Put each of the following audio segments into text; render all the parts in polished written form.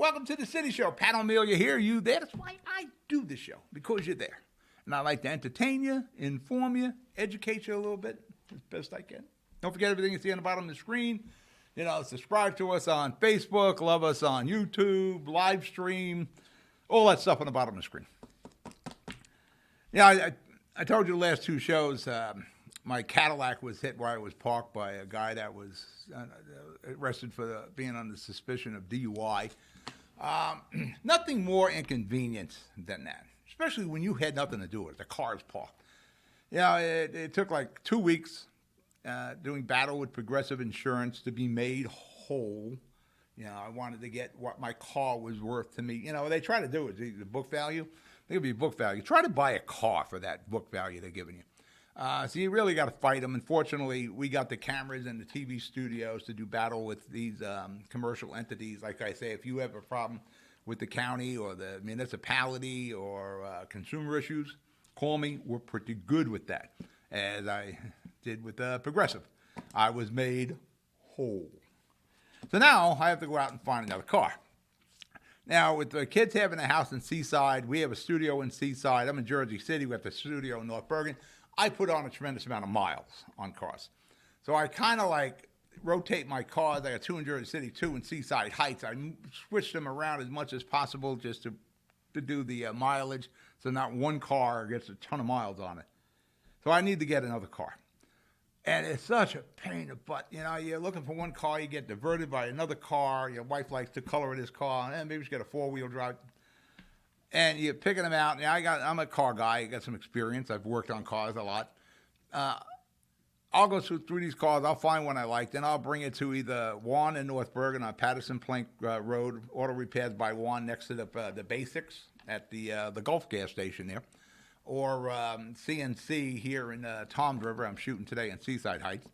welcome to the City Show. Pat O'Melia here, you there. That's why I do the show, because you're there. And I like to entertain you, inform you, educate you a little bit as best I can. Don't forget everything you see on the bottom of the screen. You know, subscribe to us on Facebook, love us on YouTube, live stream, all that stuff on the bottom of the screen. Yeah, I told you the last two shows, my Cadillac was hit where I was parked by a guy that was arrested for being under suspicion of DUI. Nothing more inconvenient than that, especially when you had nothing to do with it. The car's parked. You know, it took like 2 weeks doing battle with Progressive Insurance to be made whole. You know, I wanted to get what my car was worth to me. You know, they try to do it, the book value. They give you book value. Try to buy a car for that book value they're giving you. So you really got to fight them. Unfortunately, we got the cameras and the TV studios to do battle with these commercial entities. Like I say, if you have a problem with the county or the municipality or consumer issues, call me. We're pretty good with that, as I did with Progressive. I was made whole. So now I have to go out and find another car. Now, with the kids having a house in Seaside, we have a studio in Seaside. I'm in Jersey City. We have the studio in North Bergen. I put on a tremendous amount of miles on cars. So I kind of like rotate my cars. I got 2 in Jersey City, 2 in Seaside Heights. I switch them around as much as possible just to do the mileage, so not one car gets a ton of miles on it. So I need to get another car. And it's such a pain in the butt. You know, you're looking for one car, you get diverted by another car. Your wife likes the color of this car, and maybe she's got a 4-wheel drive. And you're picking them out. Now, I'm a car guy. I got some experience. I've worked on cars a lot. I'll go through these cars. I'll find one I like. Then I'll bring it to either Juan in North Bergen on Patterson Plank Road, Auto Repairs by Juan, next to the Basics at the Gulf gas station there, or CNC here in Toms River. I'm shooting today in Seaside Heights.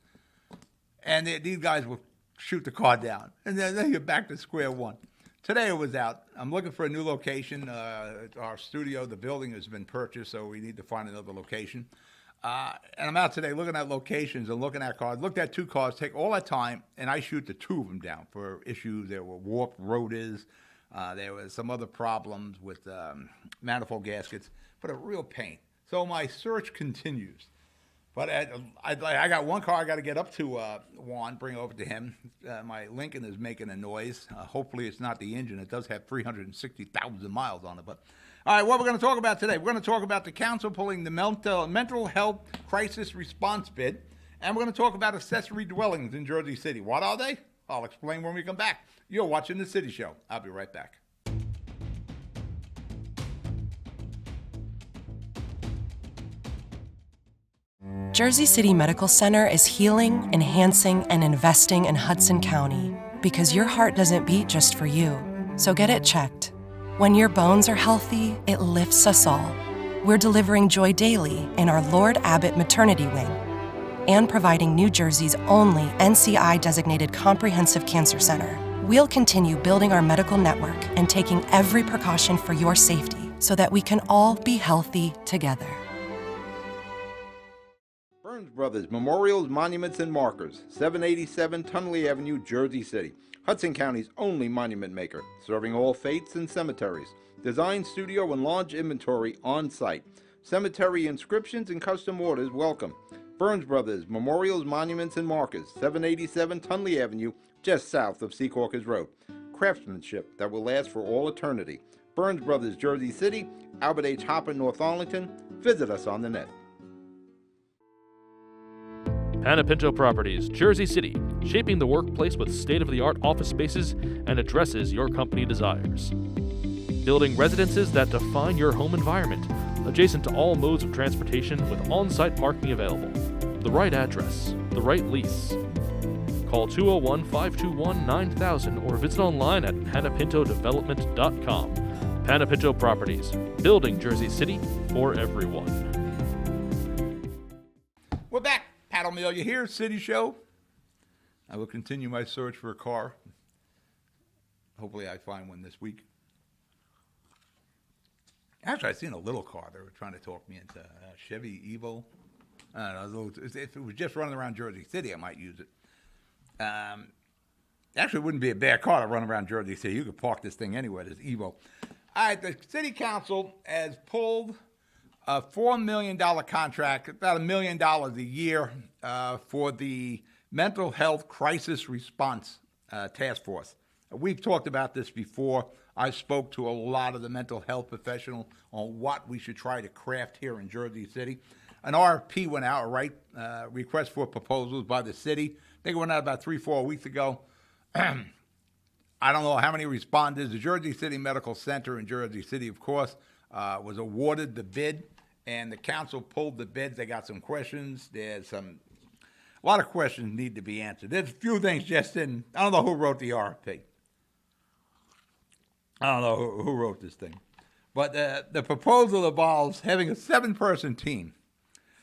And these guys will shoot the car down. And then you're back to square one. Today it was out. I'm looking for a new location. Our studio, the building has been purchased, so we need to find another location. And I'm out today looking at locations and looking at cars. Looked at 2 cars, take all that time, and I shoot the 2 of them down for issues. There were warped rotors. There was some other problems with manifold gaskets, but a real pain. So my search continues. But I got one car I got to get up to Juan, bring over to him. My Lincoln is making a noise. Hopefully it's not the engine. It does have 360,000 miles on it. But all right, what we're going to talk about today, we're going to talk about the council pulling the mental health crisis response bid, and we're going to talk about accessory dwellings in Jersey City. What are they? I'll explain when we come back. You're watching The City Show. I'll be right back. Jersey City Medical Center is healing, enhancing, and investing in Hudson County because your heart doesn't beat just for you. So get it checked. When your bones are healthy, it lifts us all. We're delivering joy daily in our Lord Abbott Maternity Wing and providing New Jersey's only NCI-designated comprehensive cancer center. We'll continue building our medical network and taking every precaution for your safety so that we can all be healthy together. Burns Brothers Memorials, Monuments, and Markers, 787 Tunley Avenue, Jersey City. Hudson County's only monument maker, serving all faiths and cemeteries. Design, studio, and large inventory on site. Cemetery inscriptions and custom orders welcome. Burns Brothers Memorials, Monuments, and Markers, 787 Tunley Avenue, just south of Secaucus Road. Craftsmanship that will last for all eternity. Burns Brothers, Jersey City, Albert H. Hopper, North Arlington. Visit us on the net. Panapinto Properties, Jersey City, shaping the workplace with state-of-the-art office spaces and addresses your company desires. Building residences that define your home environment, adjacent to all modes of transportation with on-site parking available. The right address, the right lease. Call 201-521-9000 or visit online at panapintodevelopment.com. Panapinto Properties, building Jersey City for everyone. We're back. Pat O'Melia here, City Show. I will continue my search for a car. Hopefully I find one this week. Actually, I seen a little car. They were trying to talk me into Chevy Evo. I don't know, if it was just running around Jersey City, I might use it. Actually, it wouldn't be a bad car to run around Jersey City. You could park this thing anywhere, this Evo. All right, the city council has pulled a $4 million contract, about $1 million a year, for the mental health crisis response task force. We've talked about this before. I spoke to a lot of the mental health professionals on what we should try to craft here in Jersey City. An RFP went out, request for proposals by the city. I think it went out about 3-4 weeks ago. I don't know how many responded. The Jersey City Medical Center in Jersey City, of course, was awarded the bid, and the council pulled the bids. They got some questions. There's a lot of questions need to be answered. There's a few things just in. I don't know who wrote the RFP. I don't know who wrote this thing. But the proposal involves having a 7-person team,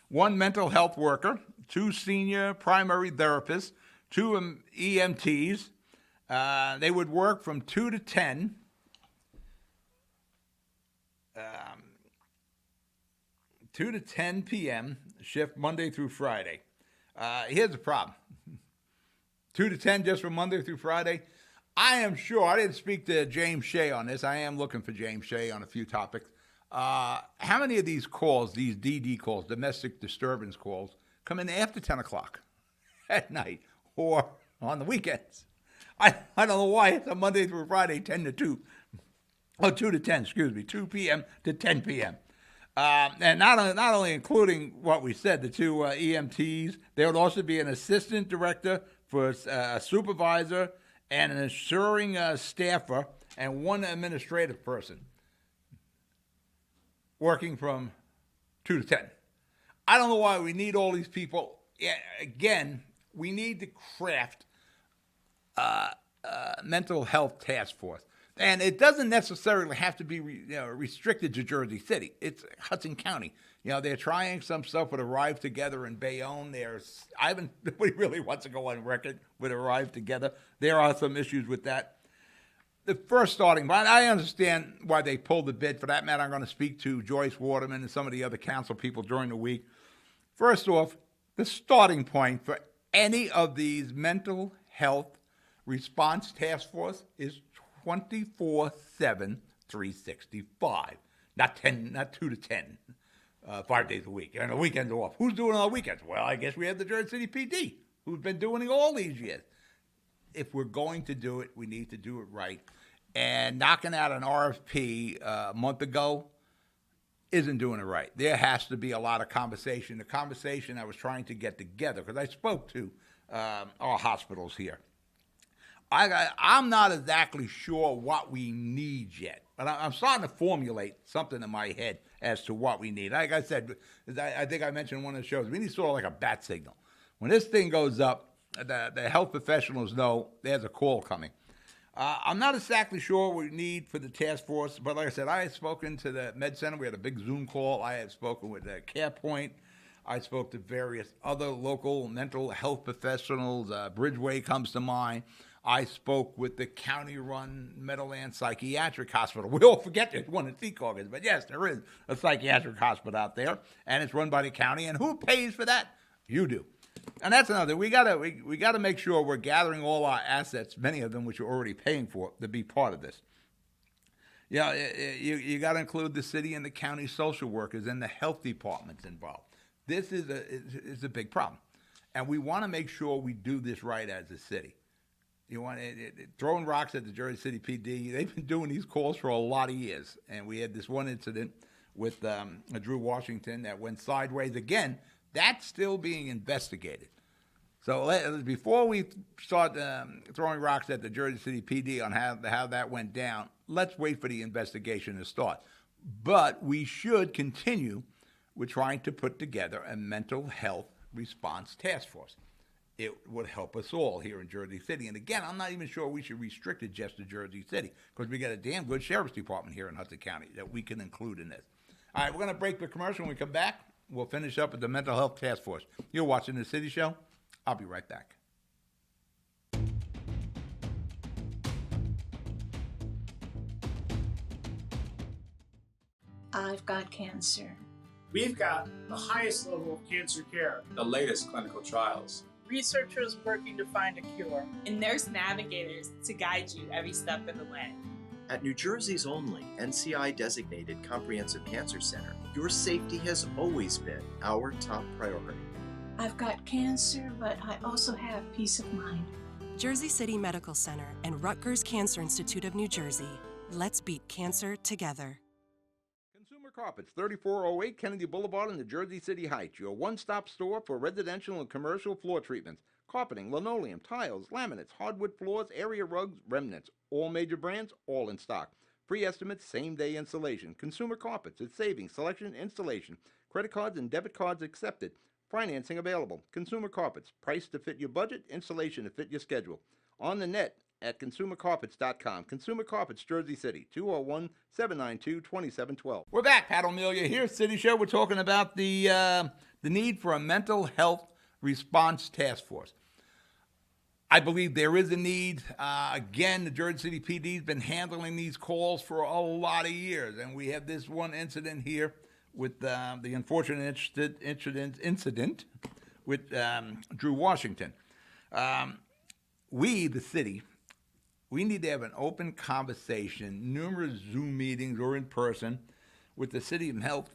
1 mental health worker, 2 senior primary therapists, 2 EMTs. They would work from 2 to 10. 2 to 10 p.m. shift Monday through Friday. Here's the problem. 2 to 10 just from Monday through Friday. I am sure, I didn't speak to James Shea on this. I am looking for James Shea on a few topics. How many of these calls, these DD calls, domestic disturbance calls, come in after 10 o'clock at night or on the weekends? I don't know why it's a Monday through Friday, 10 to 2. Oh, 2 to 10, 2 p.m. to 10 p.m. And not only including what we said, the 2 EMTs, there would also be an assistant director for a supervisor and an assuring staffer and 1 administrative person working from 2 to 10. I don't know why we need all these people. Yeah, again, we need to craft mental health task force. And it doesn't necessarily have to be restricted to Jersey City. It's Hudson County. They're trying some stuff with Arrive Together in Bayonne. Nobody really wants to go on record with Arrive Together. There are some issues with that. The first starting point, I understand why they pulled the bid. For that matter, I'm going to speak to Joyce Waterman and some of the other council people during the week. First off, the starting point for any of these mental health response task force is 24/7, 365. Not 2 to 10, 5 days a week. And the weekends are off. Who's doing it on the weekends? Well, I guess we have the Jersey City PD, who's been doing it all these years. If we're going to do it, we need to do it right. And knocking out an RFP a month ago isn't doing it right. There has to be a lot of conversation. The conversation I was trying to get together, because I spoke to our hospitals here. I'm not exactly sure what we need yet, but I'm starting to formulate something in my head as to what we need. Like I said, I think I mentioned in one of the shows, we need sort of like a bat signal. When this thing goes up, the health professionals know there's a call coming. I'm not exactly sure what we need for the task force, but like I said, I had spoken to the Med Center. We had a big Zoom call. I had spoken with CarePoint. I spoke to various other local mental health professionals. Bridgeway comes to mind. I spoke with the county-run Meadowlands Psychiatric Hospital. We all forget there's one in Secaucus, but yes, there is a psychiatric hospital out there, and it's run by the county. And who pays for that? You do. And that's another thing. We gotta make sure we're gathering all our assets, many of them which you're already paying for, to be part of this. You got to include the city and the county social workers and the health departments involved. This is a big problem, and we want to make sure we do this right as a city. You want throwing rocks at the Jersey City PD. They've been doing these calls for a lot of years, and we had this one incident with Drew Washington that went sideways again. That's still being investigated. So before we start throwing rocks at the Jersey City PD on how that went down, let's wait for the investigation to start. But we should continue with trying to put together a mental health response task force. It would help us all here in Jersey City. And again, I'm not even sure we should restrict it just to Jersey City, because we got a damn good sheriff's department here in Hudson County that we can include in this. All right, we're going to break the commercial. When we come back, we'll finish up with the mental health task force. You're watching The City Show. I'll be right back. I've got cancer. We've got the highest level of cancer care, the latest clinical trials, researchers working to find a cure, and nurse navigators to guide you every step of the way. At New Jersey's only NCI-designated Comprehensive Cancer Center, your safety has always been our top priority. I've got cancer, but I also have peace of mind. Jersey City Medical Center and Rutgers Cancer Institute of New Jersey. Let's beat cancer together. Consumer Carpets, 3408 Kennedy Boulevard in the Jersey City Heights, your one-stop store for residential and commercial floor treatments, carpeting, linoleum, tiles, laminates, hardwood floors, area rugs, remnants, all major brands, all in stock. Free estimates, same-day installation. Consumer Carpets, it's savings, selection, installation. Credit cards and debit cards accepted. Financing available. Consumer Carpets, price to fit your budget, installation to fit your schedule. On the net at consumercarpets.com. Consumer Carpets, Jersey City, 201-792-2712. We're back. Pat O'Melia here, City Show. We're talking about the need for a mental health response task force. I believe there is a need. Again, the Jersey City PD has been handling these calls for a lot of years, and we have this one incident here with the unfortunate incident with Drew Washington. We, the city, we need to have an open conversation, numerous Zoom meetings or in person, with the city and health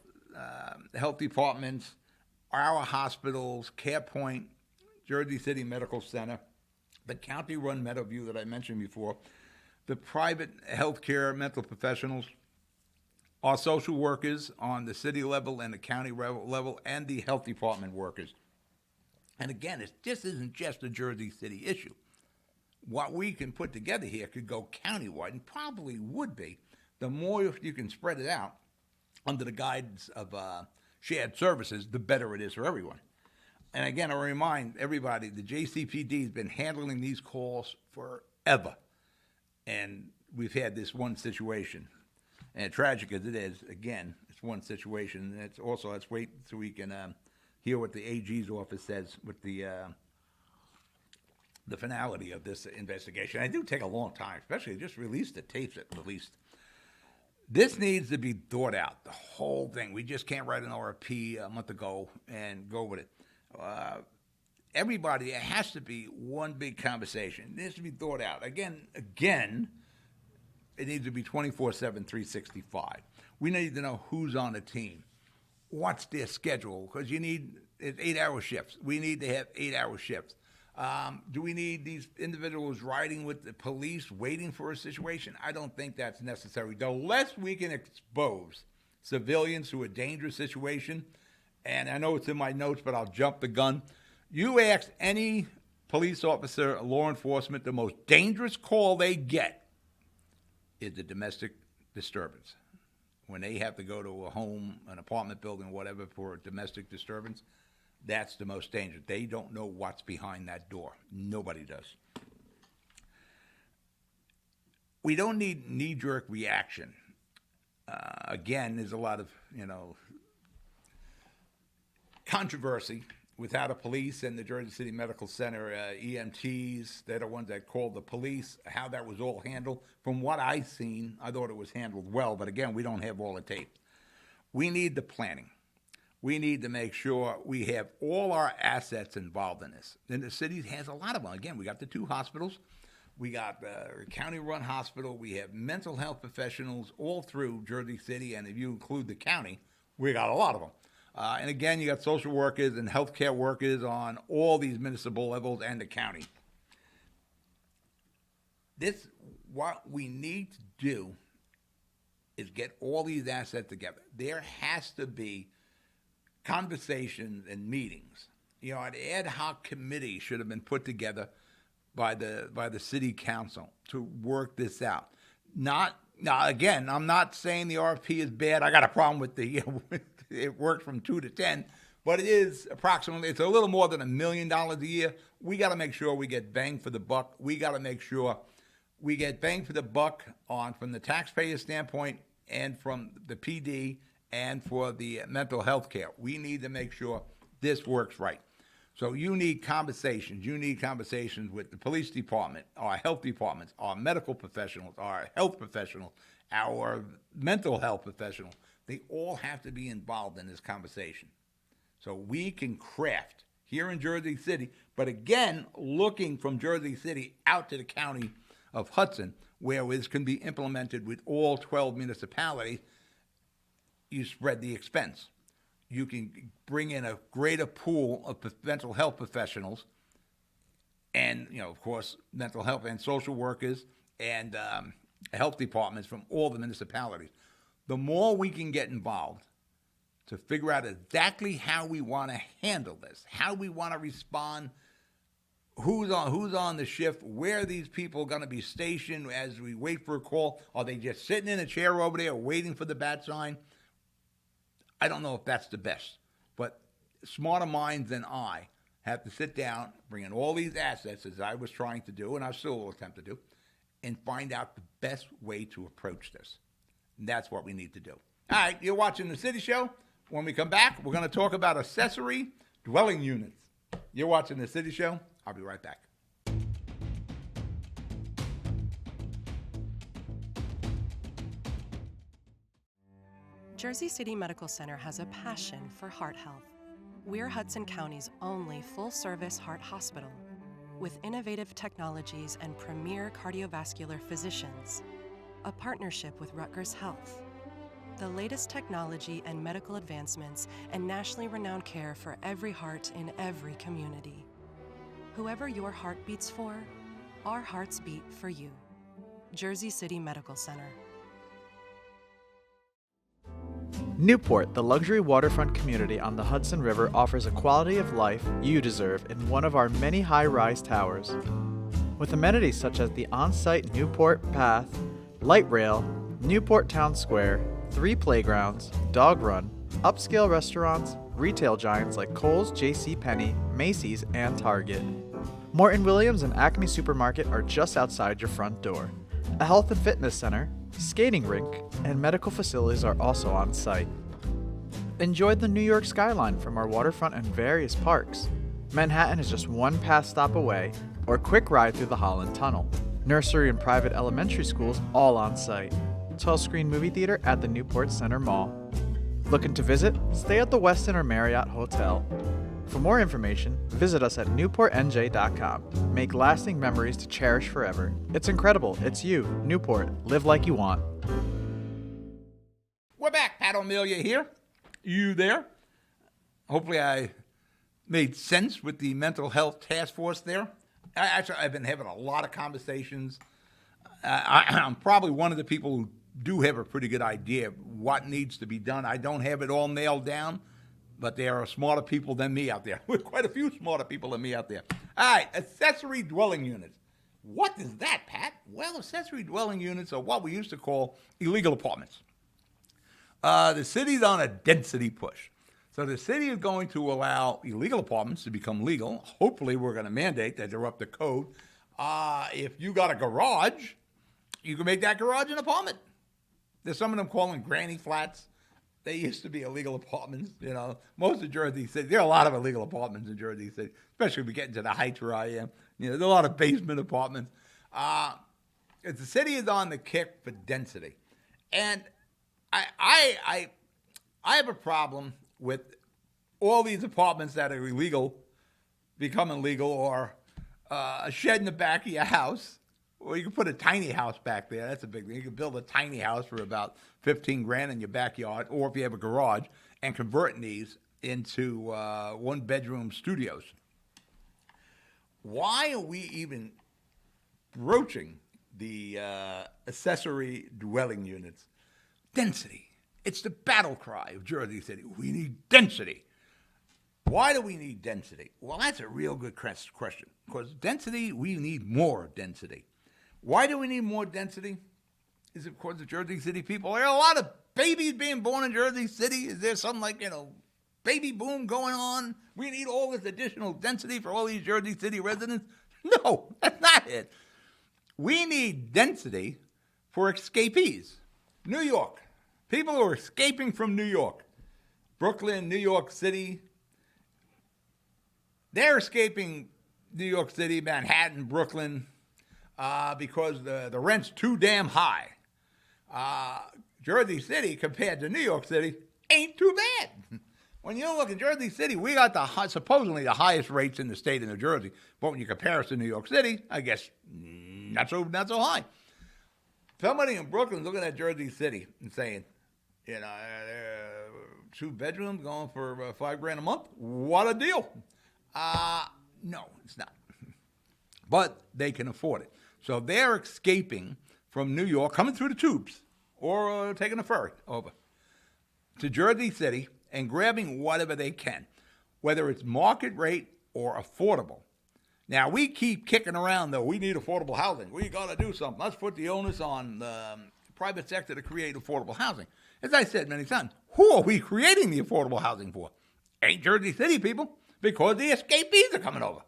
departments, our hospitals, CarePoint, Jersey City Medical Center, the county-run Meadowview that I mentioned before, the private healthcare mental professionals, our social workers on the city level and the county level, and the health department workers. And again, this isn't just a Jersey City issue. What we can put together here could go countywide, and probably would be. The more you can spread it out under the guidance of shared services, the better it is for everyone. And again, I remind everybody, the JCPD has been handling these calls forever. And we've had this one situation. And tragic as it is, again, it's one situation. And it's also, let's wait so we can hear what the AG's office says with the finality of this investigation. And it do take a long time, especially just release the tapes at least. This needs to be thought out, the whole thing. We just can't write an RFP a month ago and go with it. Everybody, it has to be one big conversation. It needs to be thought out. Again, it needs to be 24/7, 365. We need to know who's on the team, what's their schedule, because you need 8-hour shifts. We need to have 8-hour shifts. Do we need these individuals riding with the police, waiting for a situation? I don't think that's necessary. The less we can expose civilians to a dangerous situation, and I know it's in my notes, but I'll jump the gun. You ask any police officer, law enforcement, the most dangerous call they get is the domestic disturbance. When they have to go to a home, an apartment building, whatever, for a domestic disturbance, that's the most dangerous. They don't know what's behind that door. Nobody does. We don't need knee-jerk reaction. Again, there's a lot of, controversy with how the police and the Jersey City Medical Center EMTs, they're the ones that called the police, how that was all handled. From what I've seen, I thought it was handled well, but again, we don't have all the tape. We need the planning. We need to make sure we have all our assets involved in this. And the city has a lot of them. Again, we got the 2 hospitals. We got the county-run hospital. We have mental health professionals all through Jersey City, and if you include the county, we got a lot of them. And again, you got social workers and healthcare workers on all these municipal levels and the county. What we need to do is get all these assets together. There has to be conversations and meetings. An ad hoc committee should have been put together by the city council to work this out. Now, again, I'm not saying the RFP is bad. I got a problem with it worked from 2 to 10, but it is it's a little more than $1 million a year. We got to make sure we get bang for the buck. We got to make sure we get bang for the buck from the taxpayer standpoint and from the PD and for the mental health care. We need to make sure this works right. So you need conversations. You need conversations with the police department, our health departments, our medical professionals, our health professionals, our mental health professionals. They all have to be involved in this conversation. So we can craft here in Jersey City, but again, looking from Jersey City out to the county of Hudson, where this can be implemented with all 12 municipalities, you spread the expense. You can bring in a greater pool of mental health professionals and, of course, mental health and social workers and health departments from all the municipalities. The more we can get involved to figure out exactly how we want to handle this, how we want to respond, who's on the shift, where these people are going to be stationed as we wait for a call. Are they just sitting in a chair over there waiting for the bat sign? I don't know if that's the best, but smarter minds than I have to sit down, bring in all these assets, as I was trying to do, and I still will attempt to do, and find out the best way to approach this. And that's what we need to do. All right, you're watching The City Show. When we come back, we're going to talk about accessory dwelling units. You're watching The City Show. I'll be right back. Jersey City Medical Center has a passion for heart health. We're Hudson County's only full-service heart hospital with innovative technologies and premier cardiovascular physicians, a partnership with Rutgers Health, the latest technology and medical advancements, and nationally renowned care for every heart in every community. Whoever your heart beats for, our hearts beat for you. Jersey City Medical Center. Newport, the luxury waterfront community on the Hudson River, offers a quality of life you deserve in one of our many high-rise towers. With amenities such as the on-site Newport Path, light rail, Newport Town Square, 3 playgrounds, dog run, upscale restaurants, retail giants like Kohl's, JCPenney, Macy's, and Target. Morton Williams and Acme Supermarket are just outside your front door. A health and fitness center, skating rink, and medical facilities are also on site. Enjoy the New York skyline from our waterfront and various parks. Manhattan is just one path stop away, or a quick ride through the Holland Tunnel. Nursery and private elementary schools all on site. 12-screen movie theater at the Newport Center Mall. Looking to visit? Stay at the Westin or Marriott Hotel. For more information, visit us at newportnj.com. Make lasting memories to cherish forever. It's incredible. It's you, Newport. Live like you want. We're back. Pat O'Melia here. You there? Hopefully I made sense with the mental health task force there. I've been having a lot of conversations. I'm probably one of the people who do have a pretty good idea of what needs to be done. I don't have it all nailed down, but there are smarter people than me out there. We're quite a few smarter people than me out there. All right, accessory dwelling units. What is that, Pat? Well, accessory dwelling units are what we used to call illegal apartments. The city's on a density push. So the city is going to allow illegal apartments to become legal. Hopefully, we're going to mandate that they're up to code. If you got a garage, you can make that garage an apartment. There's some of them calling granny flats. They used to be illegal apartments, Most of Jersey City, there are a lot of illegal apartments in Jersey City, especially if we get into the heights where I am. There's a lot of basement apartments. The city is on the kick for density. And I have a problem with all these apartments that are illegal becoming legal, or a shed in the back of your house. Or you can put a tiny house back there. That's a big thing. You can build a tiny house for about $15,000 in your backyard, or if you have a garage, and converting these into one-bedroom studios. Why are we even broaching the accessory dwelling units? Density. It's the battle cry of Jersey City. We need density. Why do we need density? Well, that's a real good question. Because density, we need more density. Why do we need more density? Is it because of Jersey City people? There are a lot of babies being born in Jersey City. Is there some baby boom going on? We need all this additional density for all these Jersey City residents? No, that's not it. We need density for escapees. New York. People who are escaping from New York. Brooklyn, New York City. They're escaping New York City, Manhattan, Brooklyn, because the rent's too damn high. Jersey City, compared to New York City, ain't too bad. When you look in Jersey City, we got supposedly the highest rates in the state of New Jersey. But when you compare us to New York City, I guess not so high. Somebody in Brooklyn looking at Jersey City and saying, 2 bedrooms going for $5,000 a month. What a deal! No, it's not. But they can afford it. So they're escaping from New York, coming through the tubes, or taking a ferry over to Jersey City and grabbing whatever they can, whether it's market rate or affordable. Now, we keep kicking around, though. We need affordable housing. We got to do something. Let's put the onus on the private sector to create affordable housing. As I said many times, who are we creating the affordable housing for? Ain't Jersey City people, because the escapees are coming over.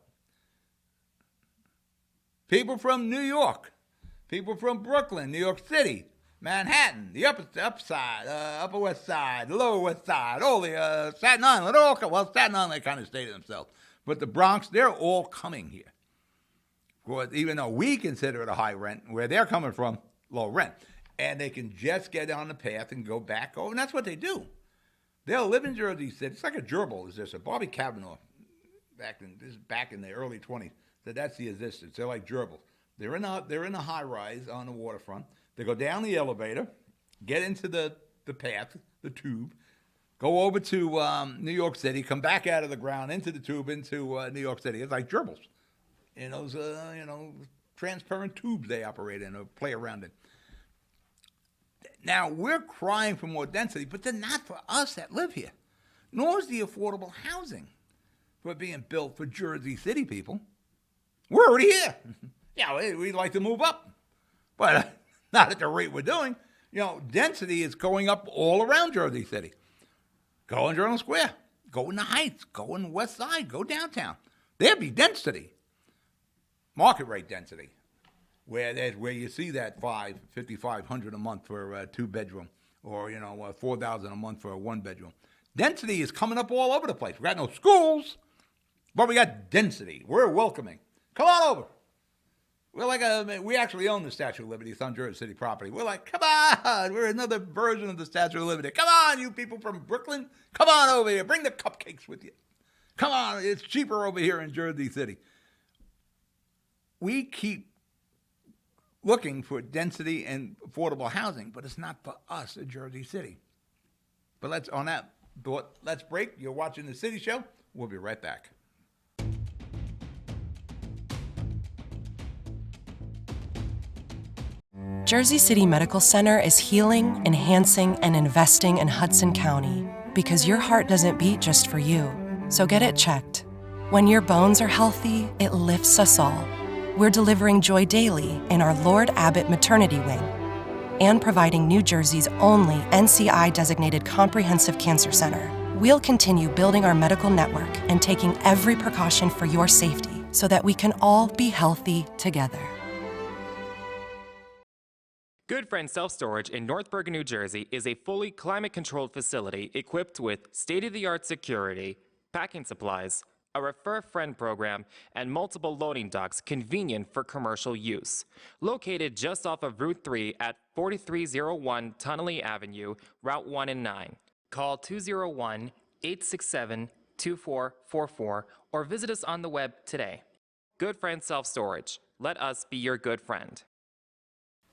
People from New York, people from Brooklyn, New York City, Manhattan, the Upper Side, Upper West Side, the Lower West Side, all the Staten Island, Staten Island, they kind of stay to themselves. But the Bronx, they're all coming here. Because even though we consider it a high rent, where they're coming from, low rent. And they can just get on the path and go back over, and that's what they do. They'll live in Jersey City. It's like a gerbil. Is this a Bobby Cavanaugh back in the early 20s? That's the existence. They're like gerbils. They're in a high rise on the waterfront. They go down the elevator, get into the path, the tube, go over to New York City, come back out of the ground into the tube into New York City. It's like gerbils in those transparent tubes they operate in or play around in. Now, we're crying for more density, but they're not for us that live here. Nor is the affordable housing for being built for Jersey City people. We're already here. Yeah, we'd like to move up, but not at the rate we're doing. Density is going up all around Jersey City. Go in Journal Square. Go in the Heights. Go in the West Side. Go downtown. There'd be density. Market rate density. Where you see that $5,500 a month for a 2-bedroom, or $4,000 a month for a 1-bedroom. Density is coming up all over the place. We got no schools, but we got density. We're welcoming. Come on over. We're like we actually own the Statue of Liberty. It's on Jersey City property. We're like, come on. We're another version of the Statue of Liberty. Come on, you people from Brooklyn. Come on over here. Bring the cupcakes with you. Come on. It's cheaper over here in Jersey City. We keep looking for density and affordable housing, but it's not for us in Jersey City. But let's break. You're watching The City Show. We'll be right back. Jersey City Medical Center is healing, enhancing, and investing in Hudson County because your heart doesn't beat just for you. So get it checked. When your bones are healthy, it lifts us all. We're delivering joy daily in our Lord Abbott Maternity Wing and providing New Jersey's only NCI-designated comprehensive cancer center. We'll continue building our medical network and taking every precaution for your safety so that we can all be healthy together. Good Friend Self-Storage in North Bergen, New Jersey is a fully climate-controlled facility equipped with state-of-the-art security, packing supplies, a Refer a Friend program, and multiple loading docks convenient for commercial use. Located just off of Route 3 at 4301 Tunnelly Avenue, Route 1 and 9. Call 201-867-2444 or visit us on the web today. Good Friend Self-Storage. Let us be your good friend.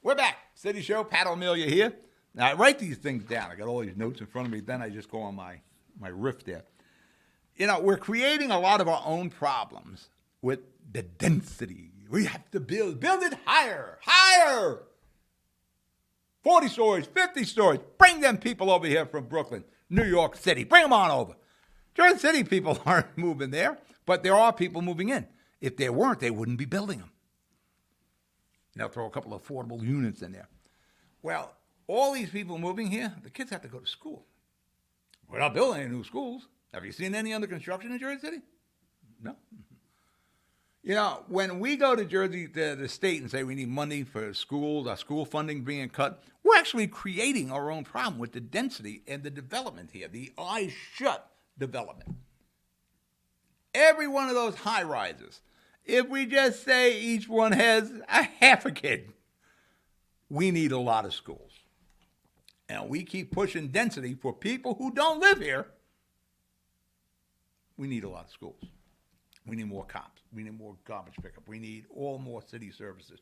We're back. City Show, Pat O'Melia here. Now, I write these things down. I got all these notes in front of me. Then I just go on my riff there. We're creating a lot of our own problems with the density. We have to build it higher. 40 stories, 50 stories. Bring them people over here from Brooklyn, New York City. Bring them on over. Jersey City people aren't moving there, but there are people moving in. If there weren't, they wouldn't be building them. They'll throw a couple of affordable units in there. Well, all these people moving here, the kids have to go to school. We're not building any new schools. Have you seen any under construction in Jersey City? No. When we go to the state and say we need money for schools, our school funding being cut, we're actually creating our own problem with the density and the development here, the eyes shut development. Every one of those high rises, if we just say each one has a half a kid, we need a lot of schools. And we keep pushing density for people who don't live here, we need a lot of schools. We need more cops. We need more garbage pickup. We need all more city services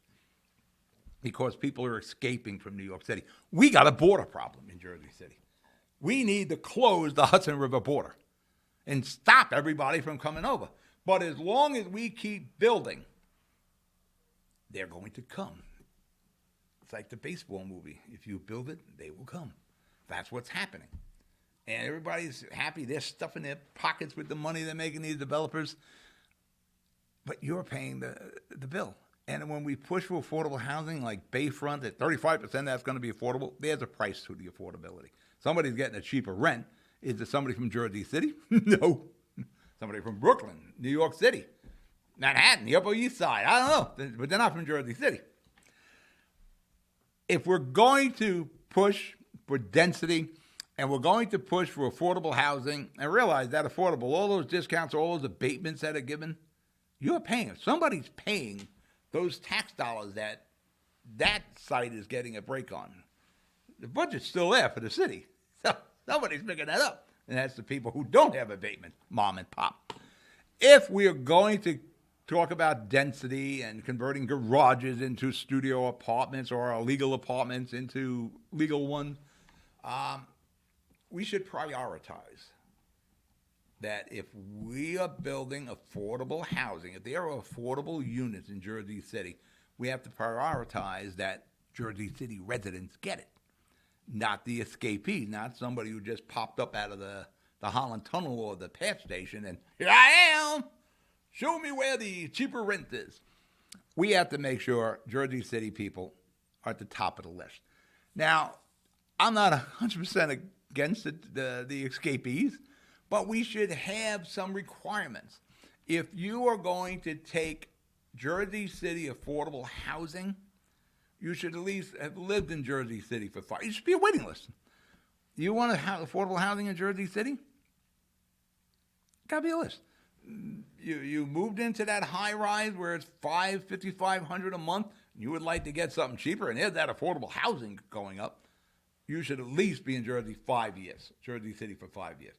because people are escaping from New York City. We got a border problem in Jersey City. We need to close the Hudson River border and stop everybody from coming over. But as long as we keep building, they're going to come. It's like the baseball movie. If you build it, they will come. That's what's happening. And everybody's happy. They're stuffing their pockets with the money they're making, these developers. But you're paying the bill. And when we push for affordable housing like Bayfront, at 35% that's going to be affordable, there's a price to the affordability. Somebody's getting a cheaper rent. Is it somebody from Jersey City? No. Somebody from Brooklyn, New York City, Manhattan, the Upper East Side. I don't know, but they're not from Jersey City. If we're going to push for density and we're going to push for affordable housing, and realize that affordable, all those discounts, all those abatements that are given, you're paying. Somebody's paying those tax dollars that site is getting a break on. The budget's still there for the city. So somebody's picking that up. And that's the people who don't have abatement, mom and pop. If we are going to talk about density and converting garages into studio apartments or illegal apartments into legal ones, we should prioritize that if we are building affordable housing, if there are affordable units in Jersey City, we have to prioritize that Jersey City residents get it. Not the escapee, not somebody who just popped up out of the Holland Tunnel or the PATH station and, here I am, show me where the cheaper rent is. We have to make sure Jersey City people are at the top of the list. Now, I'm not 100% against the escapees, but we should have some requirements. If you are going to take Jersey City affordable housing, you should at least have lived in Jersey City for 5 years. You should be a waiting list. You want affordable housing in Jersey City? Got to be a list. You moved into that high rise where it's $5,500 a month, and you would like to get something cheaper, and there's that affordable housing going up. You should at least be in Jersey 5 years, Jersey City for 5 years.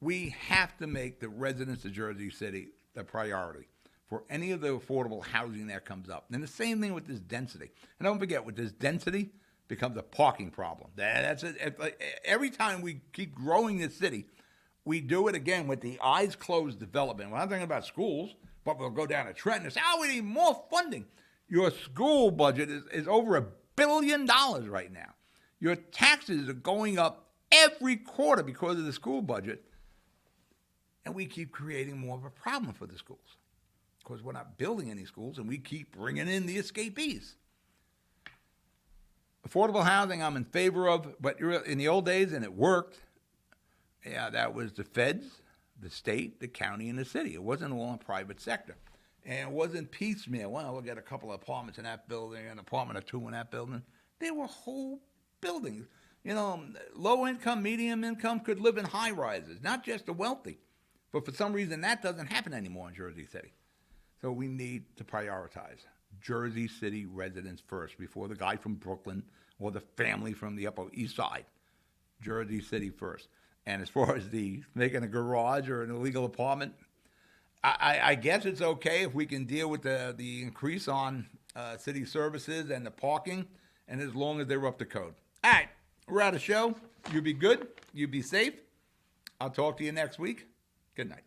We have to make the residents of Jersey City the priority for any of the affordable housing that comes up. And the same thing with this density. And don't forget, with this density becomes a parking problem. That's it. Every time we keep growing this city, we do it again with the eyes closed development. We're not talking about schools, but we'll go down a trend and say, we need more funding. Your school budget is over $1 billion right now. Your taxes are going up every quarter because of the school budget. And we keep creating more of a problem for the schools because we're not building any schools and we keep bringing in the escapees. Affordable housing I'm in favor of, but in the old days, and it worked, that was the feds, the state, the county, and the city. It wasn't all in the private sector. And it wasn't piecemeal. Well, we'll get a couple of apartments in that building, an apartment or two in that building. They were whole buildings. Low income, medium income could live in high rises, not just the wealthy. But for some reason, that doesn't happen anymore in Jersey City. So we need to prioritize Jersey City residents first before the guy from Brooklyn or the family from the Upper East Side. Jersey City first. And as far as making a garage or an illegal apartment, I guess it's okay if we can deal with the increase on city services and the parking, and as long as they're up to code. All right, we're out of show. You be good. You be safe. I'll talk to you next week. Good night.